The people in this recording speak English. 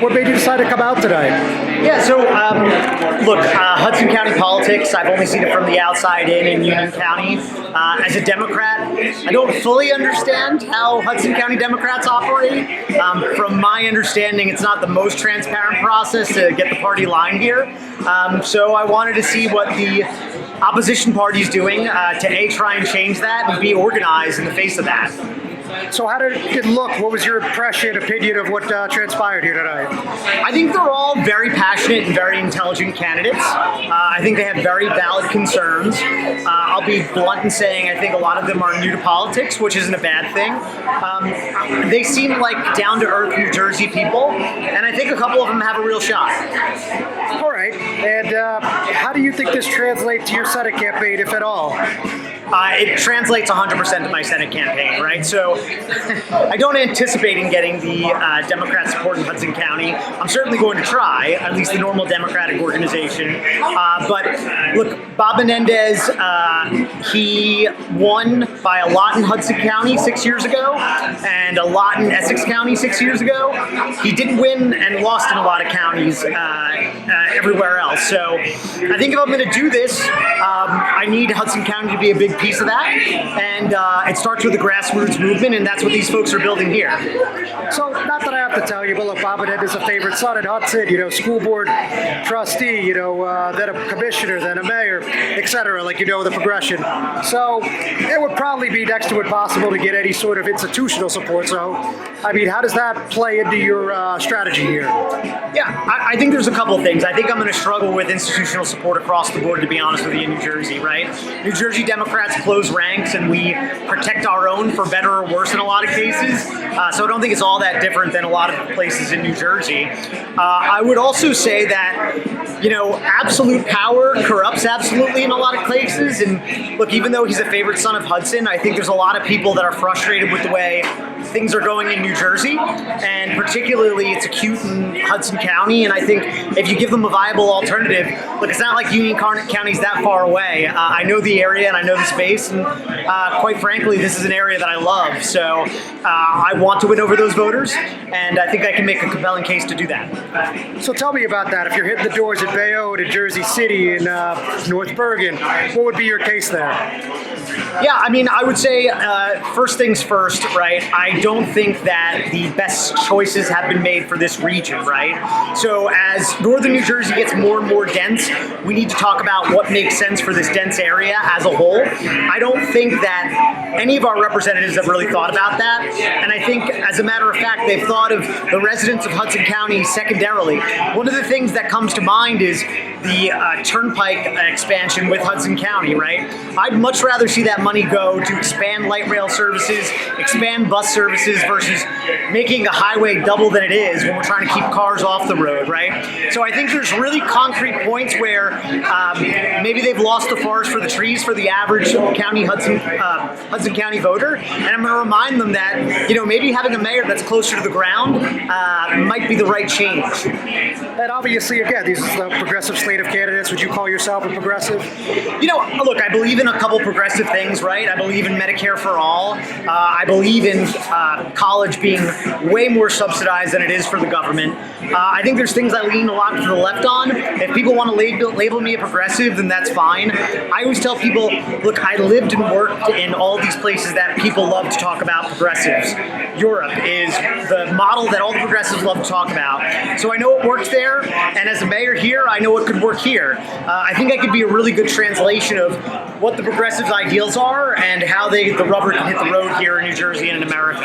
What made you decide to come out today? Yeah, so look, Hudson County politics, I've only seen it from the outside in Union County. As a Democrat, I don't fully understand how Hudson County Democrats operate. From my understanding, it's not the most transparent process to get the party line here. So I wanted to see what the opposition party is doing to A, try and change that, and B, organize in the face of that. So how did it look? What was your impression, opinion of what transpired here tonight? I think they're all very passionate and very intelligent candidates. I think they have very valid concerns. I'll be blunt in saying I think a lot of them are new to politics, which isn't a bad thing. They seem like down-to-earth New Jersey people, and I think a couple of them have a real shot. All right. And how do you think this translates to your Senate campaign, if at all? It translates 100% to my Senate campaign, right? So I don't anticipate in getting the Democrat support in Hudson County. I'm certainly going to try, at least the normal Democratic organization. But look, Bob Menendez, he won by a lot in Hudson County 6 years ago and a lot in Essex County 6 years ago. He didn't win and lost in a lot of counties everywhere else. So I think if I'm going to do this, I need Hudson County to be a big piece of that, and it starts with the grassroots movement, and that's what these folks are building here. So, not that I have to tell you, but look, Bob Menendez is a favorite son in Hudson, school board trustee, then a commissioner, then a mayor, etc., the progression. So, it would probably be next to impossible to get any sort of institutional support. So, I mean, how does that play into your strategy here? Yeah, I think there's a couple of things. I think I'm going to struggle with institutional support across the board, to be honest with you, in New Jersey, right? New Jersey Democrats close ranks, and we protect our own for better or worse in a lot of cases. So I don't think it's all that different than a lot of places in New Jersey. I would also say that, absolute power corrupts absolutely in a lot of places. And look, even though he's a favorite son of Hudson, I think there's a lot of people that are frustrated with the way things are going in New Jersey, and particularly it's acute in Hudson County. And I think if you give them a viable alternative, look, it's not like Union County's that far away. I know the area and I know the space, and quite frankly, this is an area that I love. So I want to win over those voters, and I think I can make a compelling case to do that. So tell me about that. If you're hitting the doors at Bayonne, in Jersey City, in North Bergen, what would be your case there? Yeah, I mean, I would say first things first, right? I don't think that the best choices have been made for this region, right? So as northern New Jersey gets more and more dense, we need to talk about what makes sense for this dense area as a whole. I don't think that any of our representatives have really thought about that. And I think, as a matter of fact, they've thought of the residents of Hudson County secondarily. One of the things that comes to mind is the turnpike expansion with Hudson County, right? I'd much rather see that money go to expand light rail services, expand bus services, versus making a highway double than it is when we're trying to keep cars off the road, right? So I think there's really concrete points where maybe they've lost the forest for the trees for the average Hudson County voter, and I'm going to remind them that maybe having a mayor that's closer to the ground might be the right change. And obviously, again, these are the progressive slate of candidates. Would you call yourself a progressive? Look, I believe in a couple progressive things, right? I believe in Medicare for all. I believe in college being way more subsidized than it is for the government. I think there's things I lean a lot to the left on. If people want to label me a progressive, then that's fine. I always tell people, look, I lived and worked in all these places that people love to talk about progressives. Europe is the model that all the progressives love to talk about. So I know it works there, and as a mayor here, I know it could work here. I think I could be a really good translation of what the progressives' ideals are and how the rubber can hit the road here in New Jersey and in America.